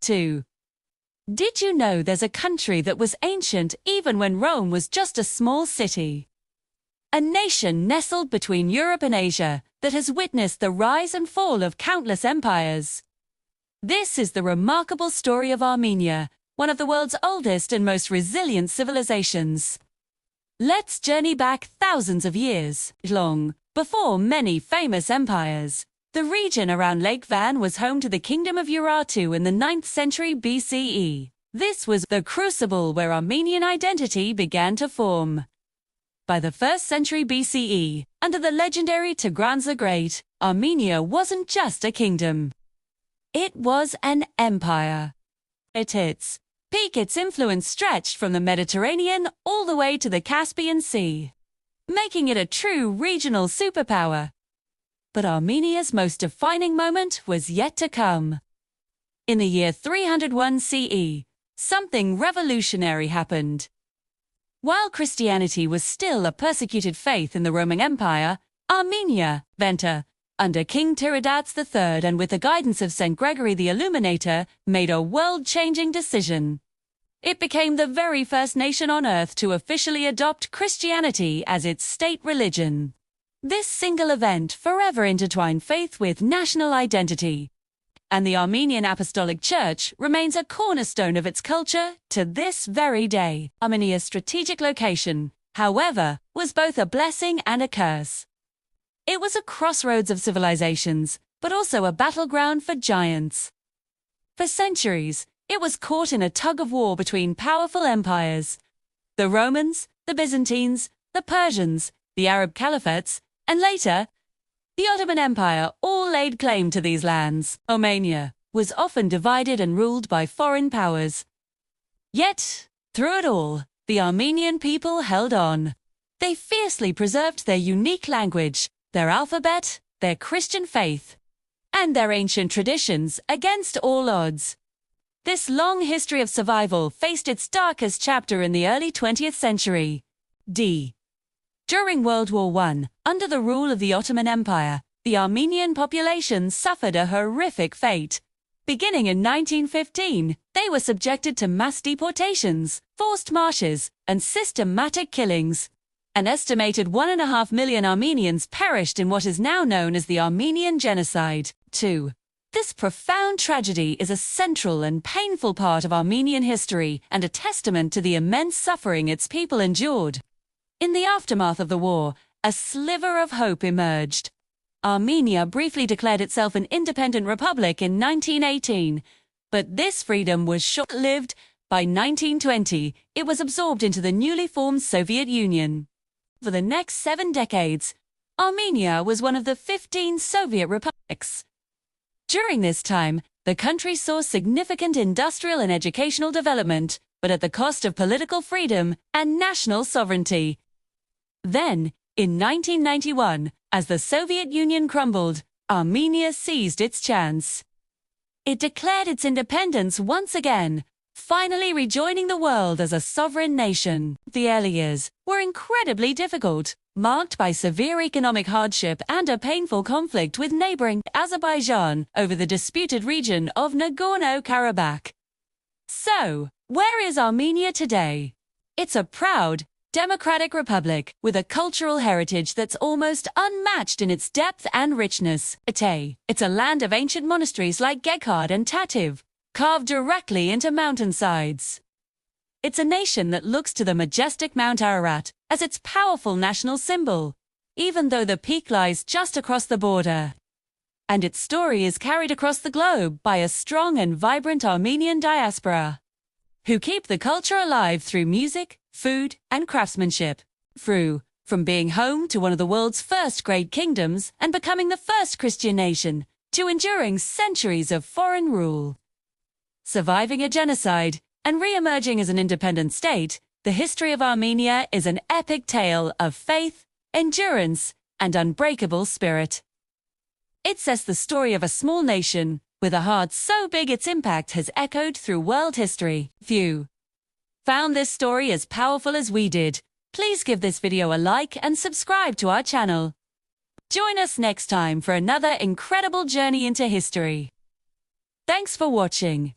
2. Did you know there's a country that was ancient even when Rome was just a small city? A nation nestled between Europe and Asia that has witnessed the rise and fall of countless empires. This is the remarkable story of Armenia, one of the world's oldest and most resilient civilizations. Let's journey back thousands of years long. Before many famous empires, the region around Lake Van was home to the Kingdom of Urartu in the 9th century BCE. This was the crucible where Armenian identity began to form. By the 1st century BCE, under the legendary Tigranes the Great, Armenia wasn't just a kingdom. It was an empire. At its peak, its influence stretched from the Mediterranean all the way to the Caspian Sea, making it a true regional superpower. But Armenia's most defining moment was yet to come. In the year 301 CE, something revolutionary happened. While Christianity was still a persecuted faith in the Roman Empire, Armenia, under King Tigranes III and with the guidance of St. Gregory the Illuminator, made a world-changing decision. It became the very first nation on earth to officially adopt Christianity as its state religion. This single event forever intertwined faith with national identity, and the Armenian Apostolic Church remains a cornerstone of its culture to this very day. Armenia's strategic location, however, was both a blessing and a curse. It was a crossroads of civilizations, but also a battleground for giants. For centuries, it was caught in a tug-of-war between powerful empires. The Romans, the Byzantines, the Persians, the Arab caliphates, and later, the Ottoman Empire all laid claim to these lands. Armenia was often divided and ruled by foreign powers. Yet, through it all, the Armenian people held on. They fiercely preserved their unique language, their alphabet, their Christian faith, and their ancient traditions against all odds. This long history of survival faced its darkest chapter in the early 20th century. During World War I, under the rule of the Ottoman Empire, the Armenian population suffered a horrific fate. Beginning in 1915, they were subjected to mass deportations, forced marches, and systematic killings. An estimated 1.5 million Armenians perished in what is now known as the Armenian Genocide. This profound tragedy is a central and painful part of Armenian history and a testament to the immense suffering its people endured. In the aftermath of the war, a sliver of hope emerged. Armenia briefly declared itself an independent republic in 1918, but this freedom was short-lived. By 1920, it was absorbed into the newly formed Soviet Union. For the next 7 decades, Armenia was one of the 15 Soviet republics. During this time, the country saw significant industrial and educational development, but at the cost of political freedom and national sovereignty. Then, in 1991, as the Soviet Union crumbled, Armenia seized its chance. It declared its independence once again, finally rejoining the world as a sovereign nation. The early years were incredibly difficult, marked by severe economic hardship and a painful conflict with neighboring Azerbaijan over the disputed region of Nagorno-Karabakh. So, where is Armenia today? It's a proud, democratic republic with a cultural heritage that's almost unmatched in its depth and richness. It's a land of ancient monasteries like Gekhard and Tativ, carved directly into mountainsides. It's a nation that looks to the majestic Mount Ararat as its powerful national symbol, even though the peak lies just across the border. And its story is carried across the globe by a strong and vibrant Armenian diaspora, who keep the culture alive through music, food, and craftsmanship. From being home to one of the world's first great kingdoms and becoming the first Christian nation, to enduring centuries of foreign rule, surviving a genocide, and re-emerging as an independent state, the history of Armenia is an epic tale of faith, endurance, and unbreakable spirit. It says the story of a small nation, with a heart so big its impact has echoed through world history. If you found this story as powerful as we did, please give this video a like and subscribe to our channel. Join us next time for another incredible journey into history. Thanks for watching.